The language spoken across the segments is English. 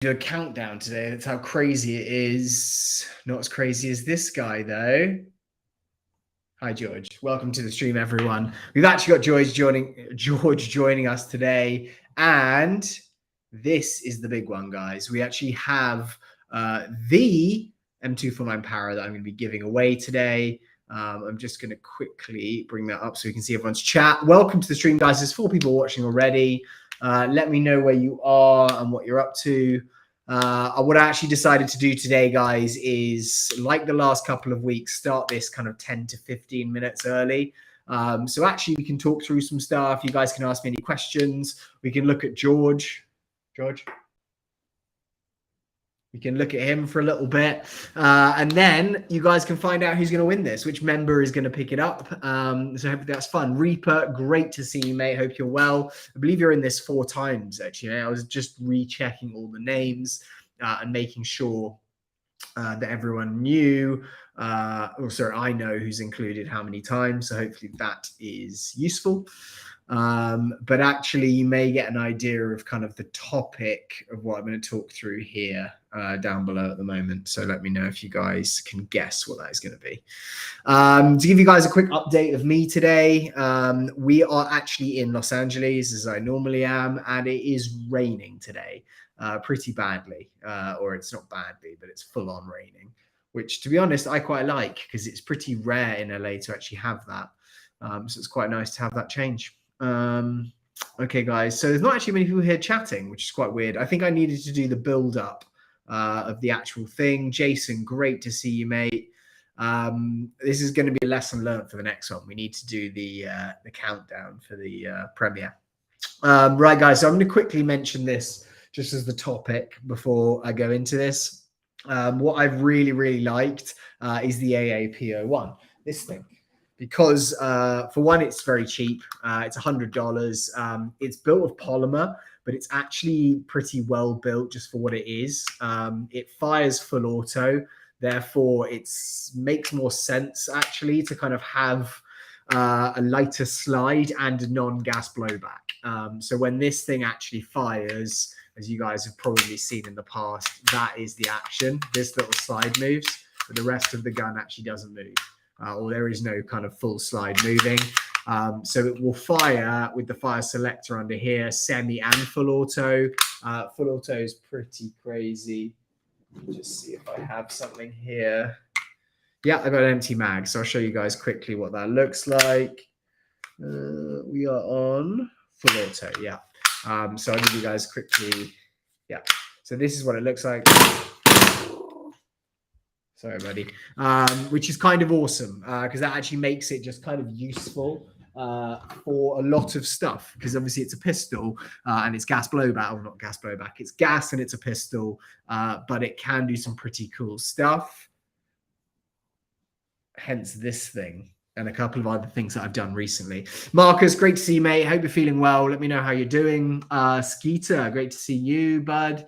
Do a countdown today. That's how crazy it is. Not as crazy as this guy, though. Hi, George. Welcome to the stream, everyone. We've actually got George joining us today, and this is the big one, guys. We actually have the M249 PARA that I'm going to be giving away today. I'm just going to quickly bring that up so we can see everyone's chat. Welcome to the stream, guys. There's 4 people watching already. Let me know where you are and what you're up to. What I actually decided to do today, guys, is like the last couple of weeks, start this kind of 10 to 15 minutes early. So actually we can talk through some stuff. You guys can ask me any questions. We can look at George. We can look at him for a little bit. And then you guys can find out who's going to win this, which member is going to pick it up. So hopefully that's fun. Reaper, great to see you, mate. Hope you're well. I believe you're in this 4 times, actually. I was just rechecking all the names and making sure that everyone knew. I know who's included how many times. So hopefully that is useful. But actually, you may get an idea of kind of the topic of what I'm going to talk through here down below at the moment. So let me know if you guys can guess what that is going to be. To give you guys a quick update of me today, we are actually in Los Angeles, as I normally am, and it is raining today pretty badly. Or it's not badly, but it's full on raining, which, to be honest, I quite like because it's pretty rare in LA to actually have that. So it's quite nice to have that change. Okay, guys, so there's not actually many people here chatting, which is quite weird. I think I needed to do the build up of the actual thing. Jason, great to see you, mate. This is going to be a lesson learned for the next one. We need to do the countdown for the premiere. Right, guys, so I'm going to quickly mention this just as the topic before I go into this. What I've really liked is the AAPO1, this thing. Because for one, it's very cheap. It's $100. It's built of polymer, but it's actually pretty well built just for what it is. It fires full auto. Therefore, it makes more sense actually to kind of have a lighter slide and a non-gas blowback. So when this thing actually fires, as you guys have probably seen in the past, that is the action. This little slide moves, but the rest of the gun actually doesn't move. Or there is no kind of full slide moving. So it will fire with the fire selector under here, semi and full auto. Full auto is pretty crazy. Let me just see if I have something here. Yeah, I got an empty mag, so I'll show you guys quickly what that looks like. We are on full auto, yeah. So I'll give you guys quickly, yeah. So this is what it looks like. Sorry, buddy. Which is kind of awesome because that actually makes it just kind of useful for a lot of stuff, because obviously it's a pistol and it's gas blowback, or not gas blowback, it's gas and it's a pistol, but it can do some pretty cool stuff. Hence this thing and a couple of other things that I've done recently. Marcus, great to see you, mate. Hope you're feeling well. Let me know how you're doing. Skeeter, great to see you, bud.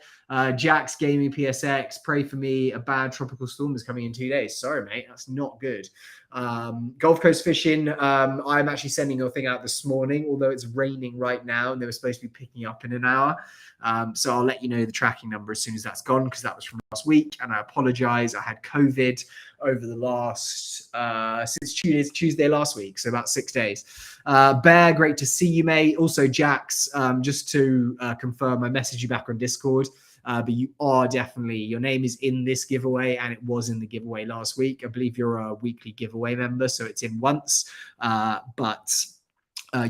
Jax Gaming PSX, pray for me. A bad tropical storm is coming in 2 days. Sorry, mate. That's not good. Gulf Coast fishing. I'm actually sending your thing out this morning, although it's raining right now and they were supposed to be picking up in an hour. So I'll let you know the tracking number as soon as that's gone, because that was from last week. And I apologize. I had COVID over the last, since Tuesday last week. So about 6 days. Bear, great to see you, mate. Also, Jax, just to confirm, I messaged you back on Discord. But you are definitely, your name is in this giveaway, and it was in the giveaway last week. I believe you're a weekly giveaway member, so it's in once, but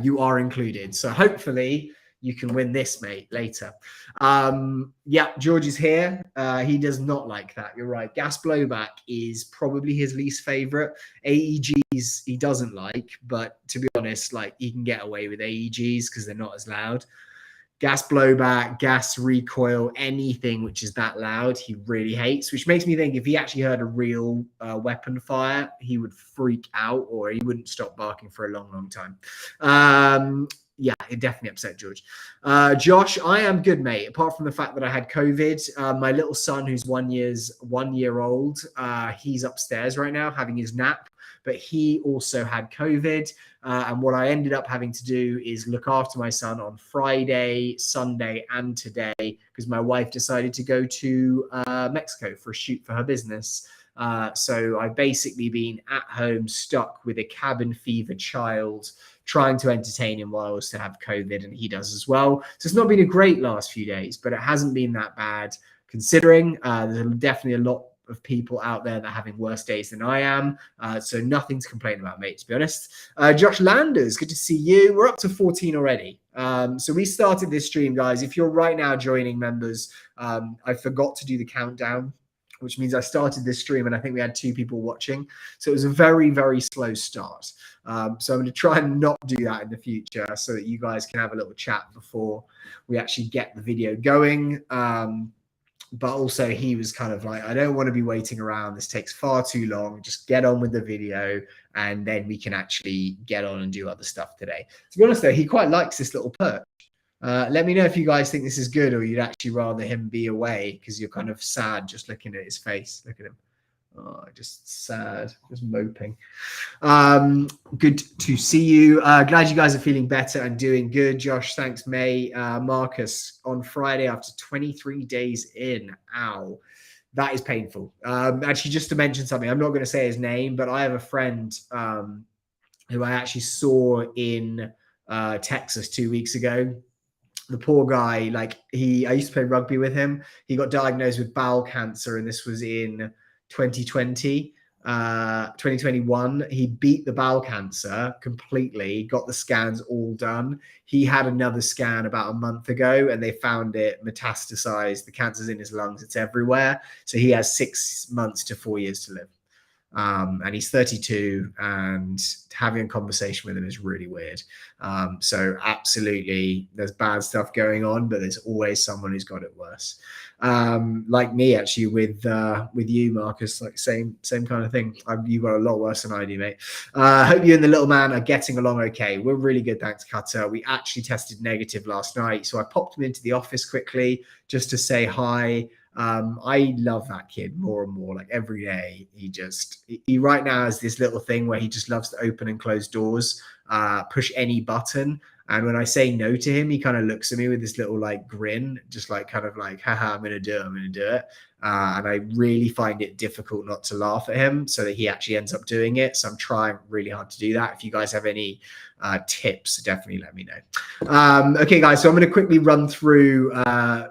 you are included. So hopefully you can win this, mate, later. Yeah, George is here. He does not like that. You're right. Gas blowback is probably his least favorite. AEGs he doesn't like, but to be honest, like, he can get away with AEGs because they're not as loud. Gas blowback, gas recoil, anything which is that loud, he really hates, which makes me think if he actually heard a real weapon fire, he would freak out, or he wouldn't stop barking for a long time. yeah, it definitely upset George. Josh, I am good, mate. Apart from the fact that I had COVID, my little son, who's 1 year old, he's upstairs right now having his nap, but he also had COVID. And what I ended up having to do is look after my son on Friday, Sunday, and today, because my wife decided to go to Mexico for a shoot for her business. So I've basically been at home stuck with a cabin fever child, trying to entertain him while I also have COVID, and he does as well. So it's not been a great last few days, but it hasn't been that bad considering. There's definitely a lot of people out there that are having worse days than I am. So nothing to complain about, mate, to be honest. Josh Landers, good to see you. We're up to 14 already. So we started this stream, guys. If you're right now joining, members, I forgot to do the countdown, which means I started this stream and I think we had 2 people watching. So it was a very, very slow start. So I'm going to try and not do that in the future so that you guys can have a little chat before we actually get the video going. But also he was kind of like, I don't want to be waiting around. This takes far too long. Just get on with the video and then we can actually get on and do other stuff today. To be honest though, he quite likes this little perch. Let me know if you guys think this is good or you'd actually rather him be away because you're kind of sad just looking at his face. Look at him. Oh, just sad, just moping. Good to see you. Glad you guys are feeling better and doing good. Josh, thanks, May. Marcus, on Friday after 23 days in. Ow. That is painful. Actually, just to mention something, I'm not going to say his name, but I have a friend who I actually saw in Texas 2 weeks ago. The poor guy, like I used to play rugby with him. He got diagnosed with bowel cancer, and this was in 2020, 2021. He beat the bowel cancer completely, got the scans all done. He had another scan about a month ago, and they found it metastasized. The cancer's in his lungs. It's everywhere. So he has 6 months to 4 years to live. And he's 32, and having a conversation with him is really weird. So absolutely, there's bad stuff going on, but there's always someone who's got it worse. Like me, actually, with you, Marcus, like same kind of thing. You got a lot worse than I do, mate. Hope you and the little man are getting along okay. We're really good, thanks, Cutter. We actually tested negative last night, so I popped him into the office quickly just to say hi. I love that kid more and more. Like every day, he right now has this little thing where he just loves to open and close doors, push any button. And when I say no to him, he kind of looks at me with this little like grin, just like kind of like, haha, I'm going to do it. And I really find it difficult not to laugh at him so that he actually ends up doing it. So I'm trying really hard to do that. If you guys have any tips, definitely let me know. Okay, guys, so I'm going to quickly run through.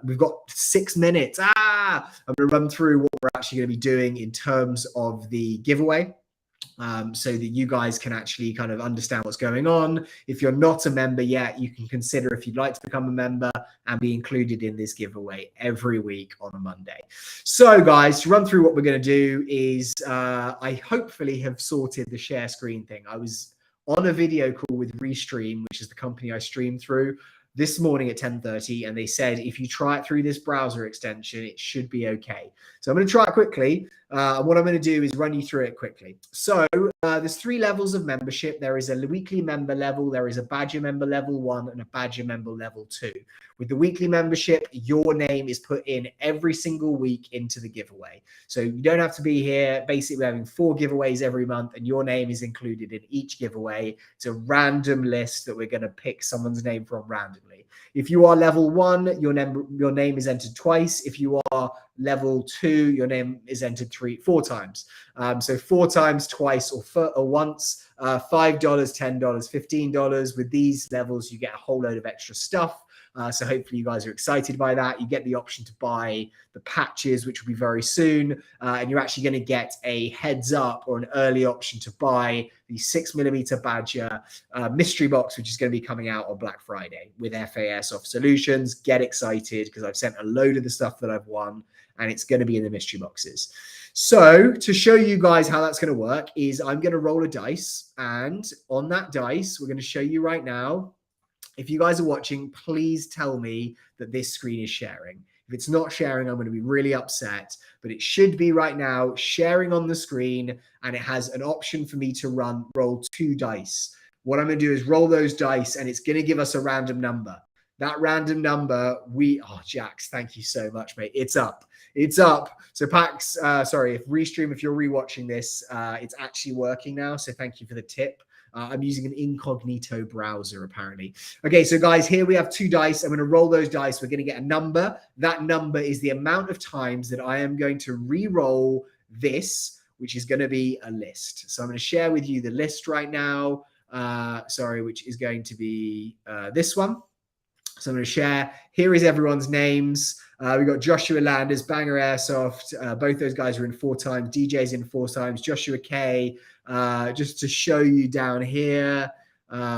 We've got 6 minutes. I'm going to run through what we're actually going to be doing in terms of the giveaway. So that you guys can actually kind of understand what's going on. If you're not a member yet, you can consider if you'd like to become a member and be included in this giveaway every week on a Monday. So guys, to run through what we're going to do is I hopefully have sorted the share screen thing. I was on a video call with Restream, which is the company I stream through, this morning at 10:30, and they said if you try it through this browser extension, it should be okay. So I'm going to try it quickly. What I'm going to do is run you through it quickly. So there's 3 levels of membership. There is a weekly member level, there is a Badger member level 1, and a Badger member level 2. With the weekly membership, your name is put in every single week into the giveaway. So you don't have to be here. Basically, we're having 4 giveaways every month, and your name is included in each giveaway. It's a random list that we're going to pick someone's name from randomly. If you are level 1, your name is entered twice. If you are level 2, your name is entered 4 times. So 4 times, twice, or once. $5, $10, $15. With these levels, you get a whole load of extra stuff. So hopefully you guys are excited by that. You get the option to buy the patches, which will be very soon. And you're actually going to get a heads up or an early option to buy the 6mm Badger mystery box, which is going to be coming out on Black Friday with FAS Off Solutions. Get excited because I've sent a load of the stuff that I've won, and it's going to be in the mystery boxes. So to show you guys how that's going to work is I'm going to roll a dice, and on that dice, we're going to show you right now. If you guys are watching, please tell me that this screen is sharing. If it's not sharing, I'm going to be really upset, but it should be right now sharing on the screen, and it has an option for me to roll 2 dice. what I'm going to do is roll those dice, and it's going to give us a random number. That random number, Jax, thank you so much, mate. It's up. It's up. So Pax, sorry, if Restream, if you're rewatching this, it's actually working now. So thank you for the tip. I'm using an incognito browser, apparently. Okay, so guys, here we have 2 dice. I'm going to roll those dice. We're going to get a number. That number is the amount of times that I am going to re-roll this, which is going to be a list. So I'm going to share with you the list right now. Which is going to be this one. So I'm going to share. Here is everyone's names. We've got Joshua Landers, Banger Airsoft. Both those guys are in 4 times. DJ's in 4 times. Joshua K. Just to show you down here,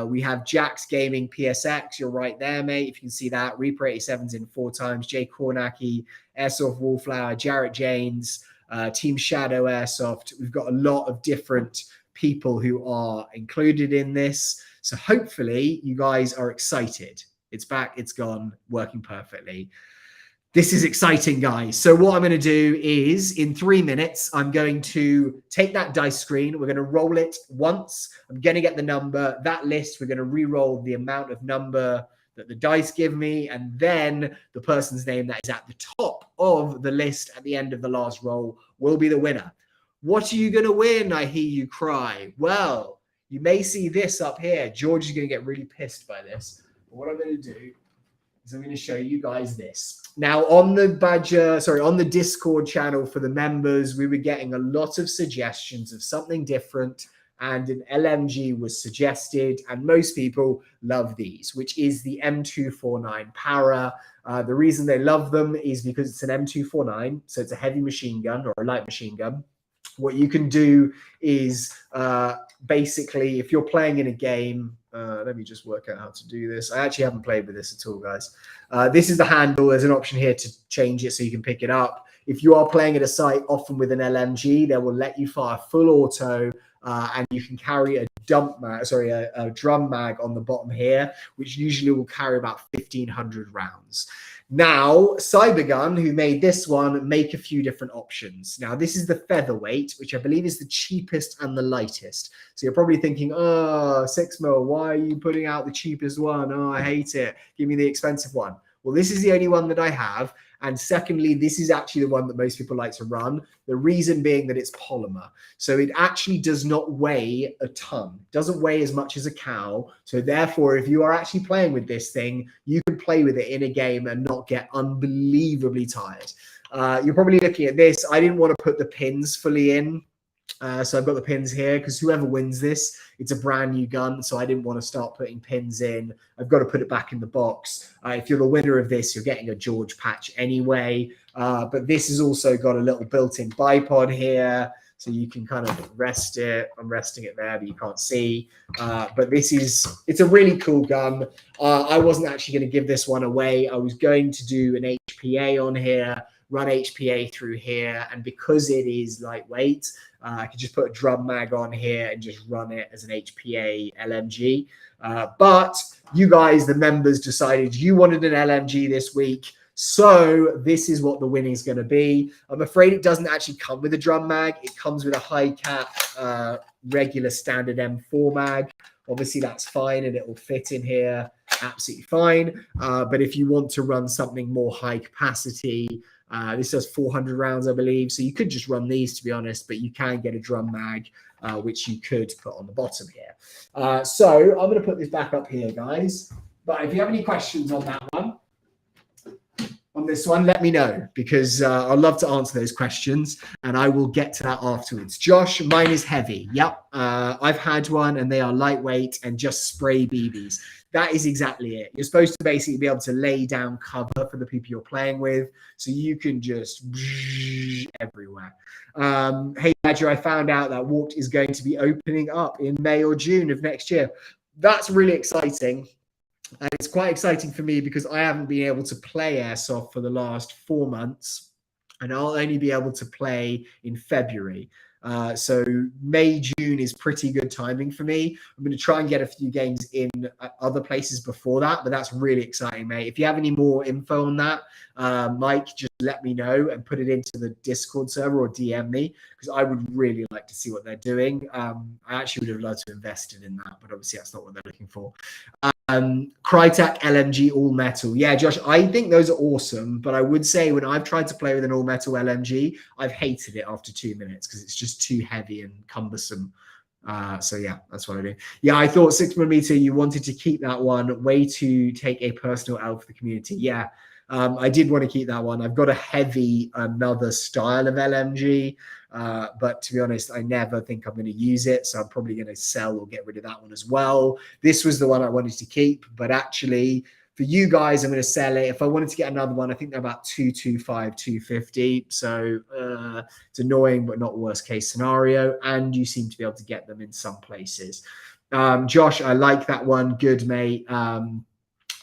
we have Jax Gaming PSX. You're right there, mate. If you can see that. Reaper 87's in 4 times. Jay Kornacki, Airsoft Wallflower, Jarrett Janes, Team Shadow Airsoft. We've got a lot of different people who are included in this. So hopefully you guys are excited. It's back, it's gone, working perfectly. This is exciting, guys. So what I'm going to do is, in 3 minutes, I'm going to take that dice screen. We're going to roll it once. I'm going to get the number. That list, we're going to re-roll the amount of number that the dice give me, and then the person's name that is at the top of the list at the end of the last roll will be the winner. What are you going to win? I hear you cry. Well, you may see this up here. George is going to get really pissed by this. But what I'm going to do is I'm going to show you guys this. Now, on the Discord channel for the members, we were getting a lot of suggestions of something different, and an LMG was suggested, and most people love these, which is the M249 Para. The reason they love them is because it's an M249, so it's a heavy machine gun or a light machine gun. What you can do is basically, if you're playing in a game, let me just work out how to do this. I actually haven't played with this at all, guys. This is the handle. There's an option here to change it so you can pick it up. If you are playing at a site, often with an LMG, they will let you fire full auto, and you can carry a drum mag on the bottom here, which usually will carry about 1,500 rounds. Now, CYBERGUN, who made this one, make a few different options. Now, this is the Featherweight, which I believe is the cheapest and the lightest. So you're probably thinking, oh, 6mm, why are you putting out the cheapest one? Oh, I hate it. Give me the expensive one. Well, this is the only one that I have. And secondly, this is actually the one that most people like to run. The reason being that it's polymer. So it actually does not weigh a ton. It doesn't weigh as much as a cow. So therefore, if you are actually playing with this thing, you can play with it in a game and not get unbelievably tired. You're probably looking at this. I didn't want to put the pins fully in. So I've got the pins here because whoever wins this, it's a brand new gun. So I didn't want to start putting pins in. I've got to put it back in the box. If you're the winner of this, you're getting a George patch anyway. But this has also got a little built-in bipod here. So you can kind of rest it. I'm resting it there, but you can't see. But it's a really cool gun. I wasn't actually going to give this one away. I was going to do an HPA on here, run HPA through here. And because it is lightweight, I could just put a drum mag on here and just run it as an HPA LMG. But you guys, the members, decided you wanted an LMG this week. So this is what the winning is going to be. I'm afraid it doesn't actually come with a drum mag. It comes with a high cap, regular standard M4 mag. Obviously, that's fine and it will fit in here absolutely fine. But if you want to run something more high capacity, this does 400 rounds, I believe. So you could just run these, to be honest, but you can get a drum mag, which you could put on the bottom here. So I'm going to put this back up here, guys. But if you have any questions on that one, on this one, let me know, because I'd love to answer those questions and I will get to that afterwards. Josh, mine is heavy. Yep. I've had one and they are lightweight and just spray BBs. That is exactly it. You're supposed to basically be able to lay down cover for the people you're playing with, so you can just everywhere. Hey, Badger, I found out that Warped is going to be opening up in May or June of next year. That's really exciting. And it's quite exciting for me because I haven't been able to play Airsoft for the last 4 months, and I'll only be able to play in February. So May, June is pretty good timing for me. I'm going to try and get a few games in other places before that, but that's really exciting, mate. If you have any more info on that, Mike, just let me know and put it into the Discord server or DM me, because I would really like to see what they're doing. I actually would have loved to have invested in that, but obviously that's not what they're looking for. Crytek LMG all metal. Yeah, Josh, I think those are awesome, but I would say when I've tried to play with an all metal LMG, I've hated it after 2 minutes because it's just too heavy and cumbersome. So yeah, that's what I do. Yeah, I thought 6mm, you wanted to keep that one. Way to take a personal L for the community. Yeah, I did want to keep that one. I've got a heavy another style of LMG, but to be honest, I never think I'm going to use it. So I'm probably going to sell or get rid of that one as well. This was the one I wanted to keep, but actually for you guys, I'm going to sell it. If I wanted to get another one, I think they're about 225, 250. So it's annoying, but not worst case scenario. And you seem to be able to get them in some places. Josh, I like that one. Good, mate.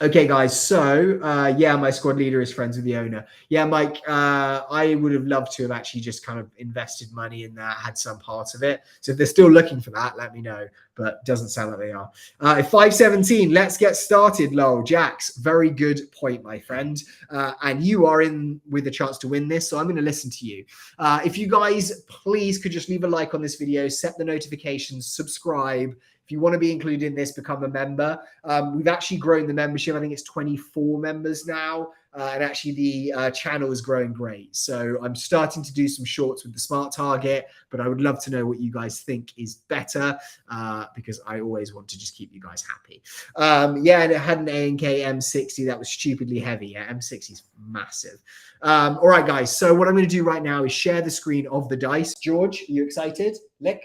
Okay, guys. So, yeah, my squad leader is friends with the owner. Yeah, Mike, I would have loved to have actually just kind of invested money in that, had some part of it. So if they're still looking for that, let me know. But doesn't sound like they are. 517, let's get started, lol. Jax, very good point, my friend. And you are in with a chance to win this, so I'm going to listen to you. If you guys, please, could just leave a like on this video, set the notifications, subscribe. If you want to be included in this, become a member. We've actually grown the membership. I think it's 24 members now. And actually the channel is growing great. So I'm starting to do some shorts with the smart target, but I would love to know what you guys think is better, because I always want to just keep you guys happy. Yeah, and it had an A&K M60 that was stupidly heavy. Yeah, M60 is massive. All right, guys. So what I'm going to do right now is share the screen of the dice. George, are you excited? Lick?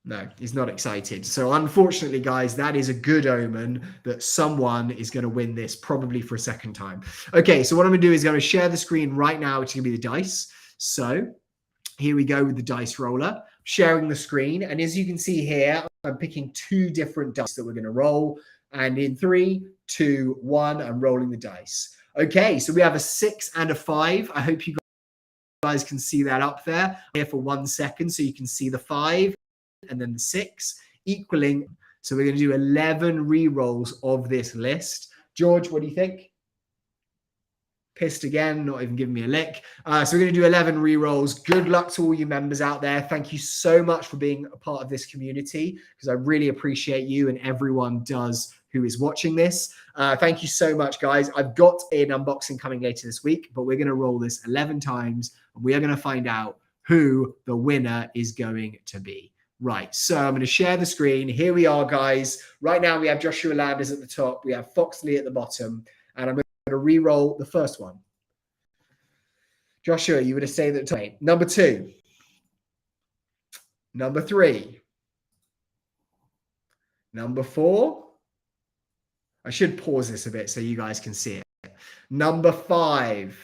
No, he's not excited. So unfortunately, guys, that is a good omen that someone is going to win this probably for a second time. Okay, so what I'm going to do is I'm going to share the screen right now, which is going to be the dice. So here we go with the dice roller, sharing the screen. And as you can see here, I'm picking 2 different dice that we're going to roll. And in 3, 2, 1, I'm rolling the dice. Okay, so we have a 6 and a 5. I hope you guys can see that up there. I'm here for 1 second so you can see the 5. And then the 6 equaling. So we're going to do 11 re-rolls of this list. George, what do you think? Pissed again, not even giving me a lick. So we're going to do 11 re-rolls. Good luck to all you members out there. Thank you so much for being a part of this community, because I really appreciate you and everyone does who is watching this. Thank you so much, guys. I've got an unboxing coming later this week, but we're going to roll this 11 times and we are going to find out who the winner is going to be. Right, so I'm going to share the screen. Here we are, guys. Right now we have Joshua Landers at the top. We have Foxley at the bottom. And I'm going to re-roll the first one. Joshua, you would have stayed at the top. Number 2. Number 3. Number 4. I should pause this a bit so you guys can see it. Number 5.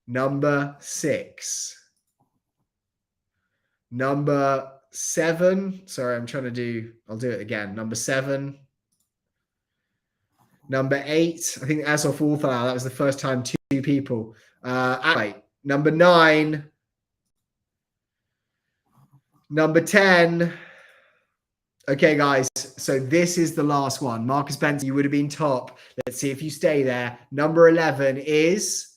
Number 6. Number 7. Sorry, I'm trying to do, I'll do it again. Number 7. Number 8. I think as of Ulthal, that was the first time 2 people. Right. Number 9. Number 10. Okay, guys. So this is the last one. Marcus Benson, you would have been top. Let's see if you stay there. Number 11 is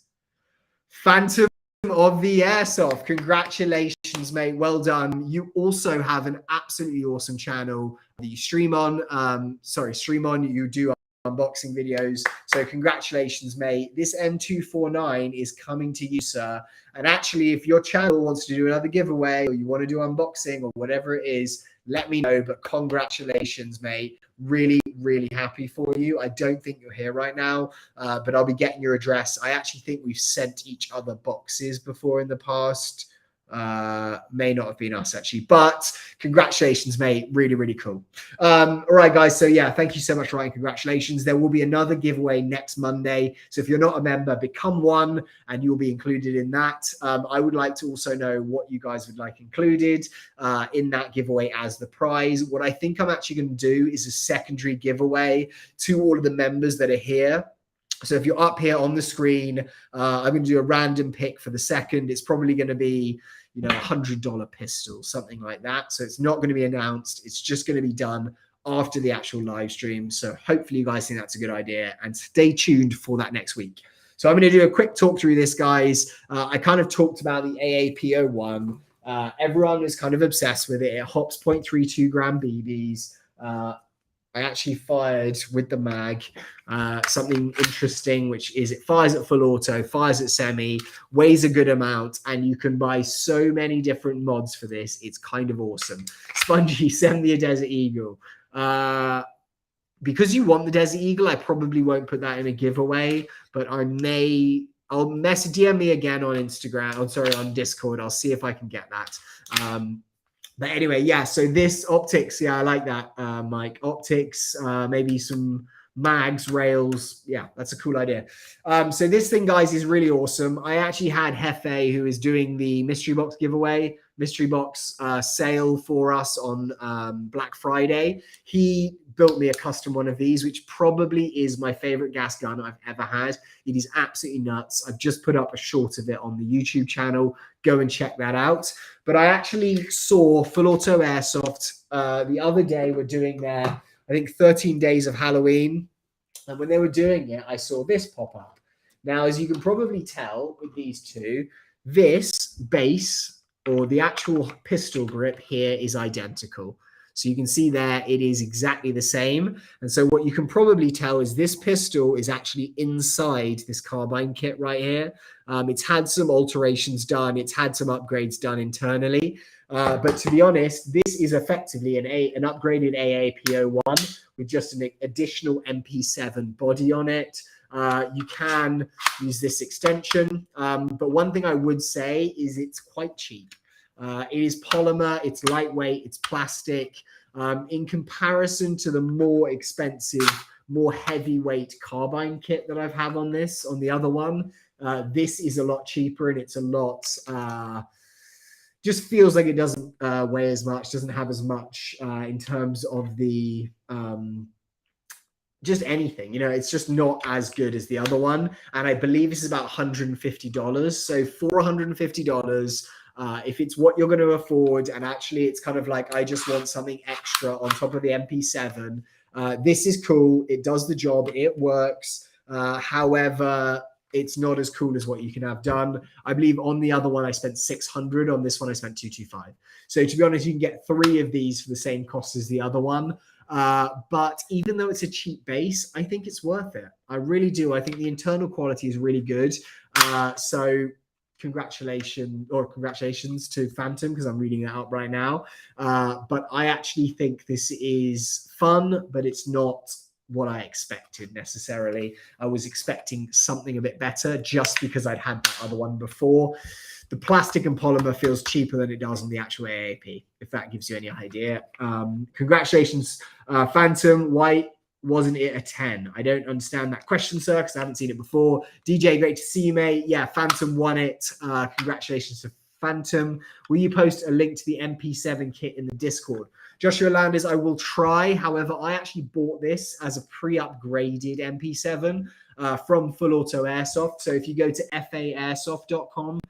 Phantom of the Airsoft. Congratulations, mate. Well done. You also have an absolutely awesome channel that you stream on. Stream on. You do unboxing videos. So congratulations, mate. This M249 is coming to you, sir. And actually, if your channel wants to do another giveaway or you want to do unboxing or whatever it is, let me know. But congratulations, mate. Really, really happy for you. I don't think you're here right now, but I'll be getting your address. I actually think we've sent each other boxes before in the past. May not have been us actually, but congratulations, mate. Really, really cool. All right, guys. So yeah, thank you so much for writing congratulations. There will be another giveaway next Monday. So if you're not a member, become one and you'll be included in that. I would like to also know what you guys would like included in that giveaway as the prize. What I think I'm actually going to do is a secondary giveaway to all of the members that are here. So if you're up here on the screen, I'm going to do a random pick for the second. It's probably going to be, $100 pistol, something like that. So it's not going to be announced. It's just going to be done after the actual live stream. So hopefully you guys think that's a good idea, and stay tuned for that next week. So I'm going to do a quick talk through this, guys. I kind of talked about the AAPO one. Everyone is kind of obsessed with it. It hops 0.32 gram BBs. I actually fired with the mag something interesting, which is it fires at full auto, fires at semi, weighs a good amount, and you can buy so many different mods for this. It's kind of awesome. Spongy, send me a Desert Eagle. Because you want the Desert Eagle, I probably won't put that in a giveaway, but I'll DM me again on Instagram. I'm sorry, on Discord. I'll see if I can get that. But anyway, yeah, so this optics, yeah, I like that, Mike. Optics, maybe some mags, rails. Yeah, that's a cool idea. So this thing, guys, is really awesome. I actually had Hefe, who is doing the mystery box giveaway, mystery box sale for us on Black Friday. He built me a custom one of these, which probably is my favorite gas gun I've ever had. It is absolutely nuts. I've just put up a short of it on the YouTube channel. Go and check that out. But I actually saw Full Auto Airsoft the other day. We're doing their, I think, 13 days of Halloween. And when they were doing it, I saw this pop up. Now, as you can probably tell with these two, this base or the actual pistol grip here is identical. So you can see there, it is exactly the same. And so what you can probably tell is this pistol is actually inside this carbine kit right here. It's had some alterations done. It's had some upgrades done internally. But to be honest, this is effectively an upgraded AAPO1 with just an additional MP7 body on it. You can use this extension. But one thing I would say is it's quite cheap. It is polymer, it's lightweight, it's plastic. In comparison to the more expensive, more heavyweight carbine kit that I've had on this, on the other one, this is a lot cheaper, and it's a lot, just feels like it doesn't weigh as much, doesn't have as much in terms of the, just anything, you know, it's just not as good as the other one. And I believe this is about $150. So for $150, if it's what you're going to afford, and actually it's kind of like, I just want something extra on top of the MP7, this is cool. It does the job. It works. However, it's not as cool as what you can have done. I believe on the other one, I spent $600. On this one, I spent $225. So to be honest, you can get 3 of these for the same cost as the other one. But even though it's a cheap base, I think it's worth it. I really do. I think the internal quality is really good. So congratulations to Phantom, because I'm reading that up right now. But I actually think this is fun, but it's not what I expected necessarily. I was expecting something a bit better just because I'd had that other one before. The plastic and polymer feels cheaper than it does on the actual AAP, if that gives you any idea. Congratulations, Phantom. Why wasn't it a 10? I don't understand that question, sir, because I haven't seen it before. DJ, great to see you, mate. Yeah, Phantom won it. Congratulations to Phantom. Will you post a link to the MP7 kit in the Discord? Joshua Landers, I will try. However, I actually bought this as a pre-upgraded MP7 from Full Auto Airsoft. So if you go to faairsoft.com,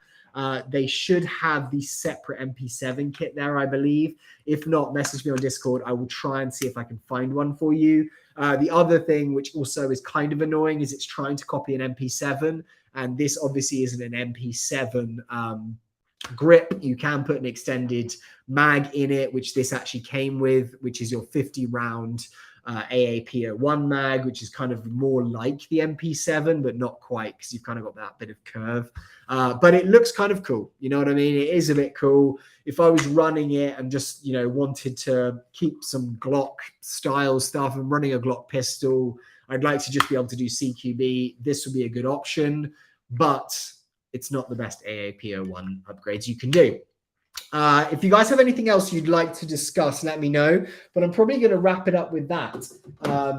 they should have the separate MP7 kit there, I believe. If not, message me on Discord. I will try and see if I can find one for you. The other thing, which also is kind of annoying, is it's trying to copy an MP7, and this obviously isn't an MP7 grip. You can put an extended mag in it, which this actually came with, which is your 50-round AAPO1 mag, which is kind of more like the MP7, but not quite, because you've kind of got that bit of curve. But it looks kind of cool. You know what I mean? It is a bit cool. If I was running it and just, you know, wanted to keep some Glock style stuff and running a Glock pistol, I'd like to just be able to do CQB. This would be a good option, but it's not the best AAPO1 upgrades you can do. If you guys have anything else you'd like to discuss, let me know. But I'm probably going to wrap it up with that.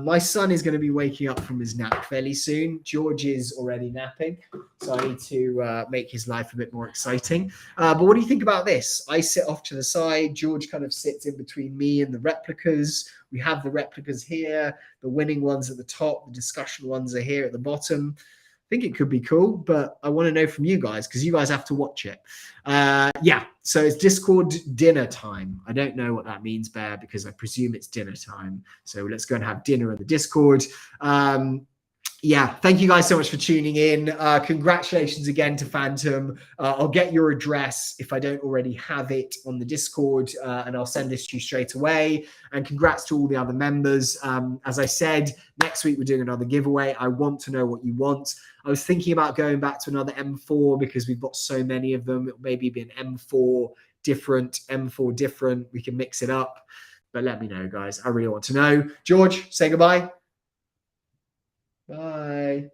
My son is going to be waking up from his nap fairly soon. George is already napping, so I need to make his life a bit more exciting. But what do you think about this? I sit off to the side. George kind of sits in between me and the replicas. We have the replicas here. The winning ones at the top. The discussion ones are here at the bottom. think it could be cool, but I want to know from you guys because you guys have to watch it. Yeah, so it's Discord dinner time. I don't know what that means, Bear, because I presume it's dinner time. So let's go and have dinner in the Discord. Yeah, thank you guys so much for tuning in. Congratulations again to Phantom. I'll get your address if I don't already have it on the Discord, and I'll send this to you straight away. And congrats to all the other members. As I said, next week we're doing another giveaway. I want to know what you want. I was thinking about going back to another M4 because we've got so many of them. It'll maybe be an M4 different, M4 different. We can mix it up. But let me know, guys. I really want to know. George, say goodbye. Bye.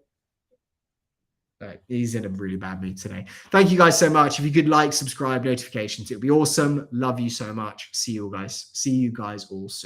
Right, he's in a really bad mood today. Thank you guys so much. If you could like, subscribe, notifications, it would be awesome. Love you so much. See you guys. See you guys all soon.